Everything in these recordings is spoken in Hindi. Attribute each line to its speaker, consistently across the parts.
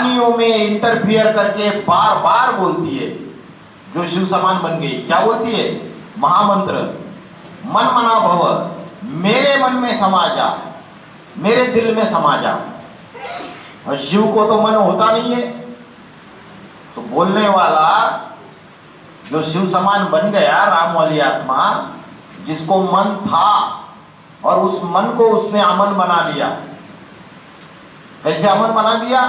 Speaker 1: कहानियों में इंटरफियर करके बार बार बोलती है, जो शिव समान बन गई। क्या बोलती है? महामंत्र मन मना भव, मेरे मन में समा जा, मेरे दिल में समा जा। और शिव को तो मन होता नहीं है, तो बोलने वाला जो शिव समान बन गया, राम वाली आत्मा, जिसको मन था और उस मन को उसने अमन बना लिया। कैसे अमन बना दिया?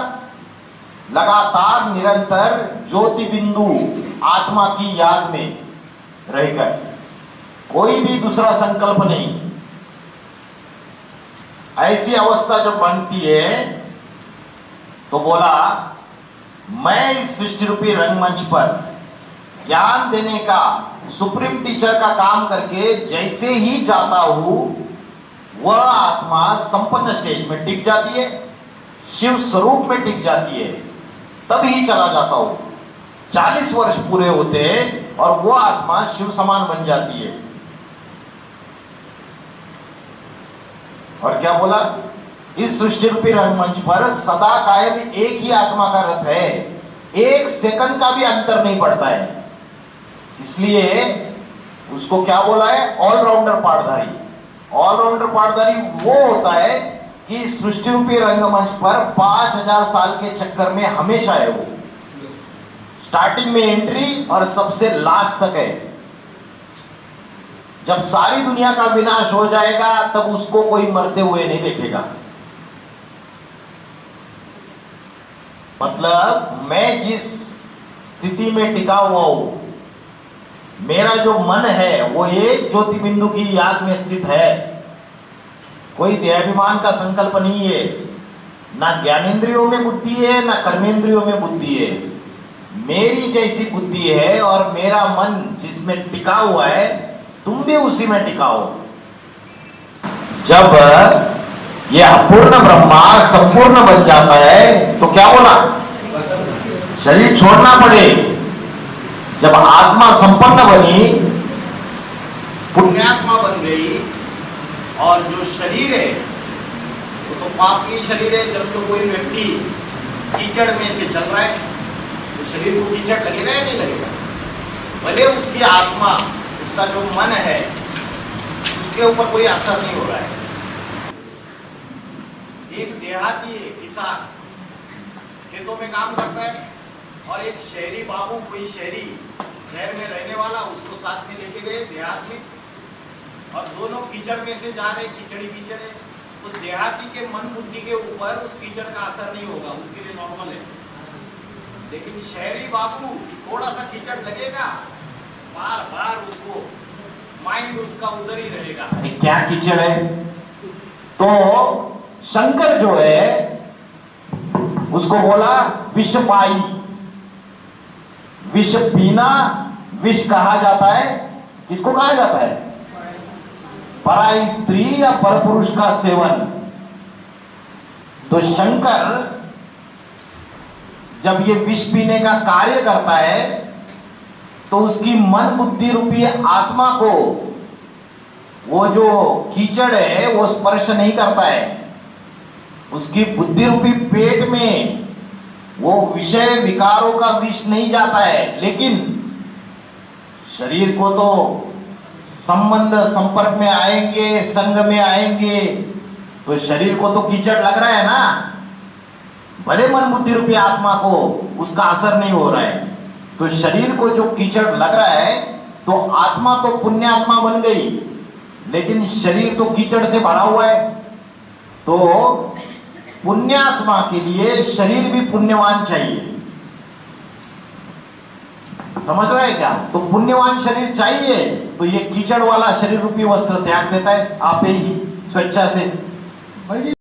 Speaker 1: लगातार निरंतर ज्योति बिंदु आत्मा की याद में रहकर, कोई भी दूसरा संकल्प नहीं। ऐसी अवस्था जब बनती है तो बोला, मैं इस सृष्टि रूपी रंगमंच पर ज्ञान देने का सुप्रीम टीचर का काम करके जैसे ही जाता हूं, वह आत्मा संपन्न स्टेज में टिक जाती है, शिव स्वरूप में टिक जाती है, तभी चला जाता हूं। 40 वर्ष पूरे होते और वो आत्मा शिव समान बन जाती है। और क्या बोला? इस सृष्टि रूपी रंगमंच पर सदा कायम एक ही आत्मा का रथ है, एक सेकंड का भी अंतर नहीं पड़ता है। इसलिए उसको क्या बोला है? ऑलराउंडर पाठधारी। ऑलराउंडर पाठधारी वो होता है कि सृष्टि रूपी रंगमंच पर 5000 साल के चक्कर में हमेशा है। वो स्टार्टिंग में एंट्री और सबसे लास्ट तक है। जब सारी दुनिया का विनाश हो जाएगा तब उसको कोई मरते हुए नहीं देखेगा। मतलब मैं जिस स्थिति में टिका हुआ हूं, मेरा जो मन है वो एक ज्योति बिंदु की याद में स्थित है। कोई देहाभिमान का संकल्प नहीं है, ना ज्ञानेंद्रियों में बुद्धि है, ना कर्मेंद्रियों में बुद्धि है। मेरी जैसी बुद्धि है और मेरा मन जिसमें टिका हुआ है, तुम भी उसी में टिकाओ। जब यह अपूर्ण ब्रह्मा संपूर्ण बन जाता है तो क्या बोला? शरीर छोड़ना पड़े। जब आत्मा संपन्न बनी, पुण्यात्मा बन गई, और जो शरीर है वो तो पाप की शरीर है। जब तो कोई व्यक्ति कीचड़ में से चल रहा है तो शरीर को कीचड़ लगेगा या नहीं लगेगा? भले उसकी आत्मा, उसका जो मन है, उसके ऊपर कोई असर नहीं हो रहा है। एक देहाती किसान खेतों में काम करता है और एक शहरी बाबू, कोई शहरी शहर में रहने वाला, उसको साथ में लेके गए देहात में, और दोनों कीचड़ में से जा रहे, कीचड़ी कीचड़ है। तो देहाती के मन बुद्धि के ऊपर उस कीचड़ का असर नहीं होगा, उसके लिए नॉर्मल है। लेकिन शहरी बाबू थोड़ा सा कीचड़ लगेगा, बार बार उसको माइंड उसका उधर ही रहेगा, अरे क्या कीचड़ है। तो शंकर जो है उसको बोला विष पाई। विष पीना विष कहा जाता है। किसको कहा जाता है? पराई स्त्री या परपुरुष का सेवन। तो शंकर जब ये विष पीने का कार्य करता है तो उसकी मन बुद्धि रूपी आत्मा को वो जो कीचड़ है वो स्पर्श नहीं करता है। उसकी बुद्धि रूपी पेट में वो विषय विकारों का विष नहीं जाता है, लेकिन शरीर को तो संबंध संपर्क में आएंगे, संग में आएंगे, तो शरीर को तो कीचड़ लग रहा है ना। भले मन बुद्धि रूपी आत्मा को उसका असर नहीं हो रहा है, तो शरीर को जो कीचड़ लग रहा है, तो आत्मा तो पुण्यात्मा बन गई, लेकिन शरीर तो कीचड़ से भरा हुआ है। तो पुण्यात्मा के लिए शरीर भी पुण्यवान चाहिए। समझ रहे हैं क्या? तो पुण्यवान शरीर चाहिए, तो ये कीचड़ वाला शरीर रूपी वस्त्र त्याग देता है आप ही स्वेच्छा से।
Speaker 2: भाई जी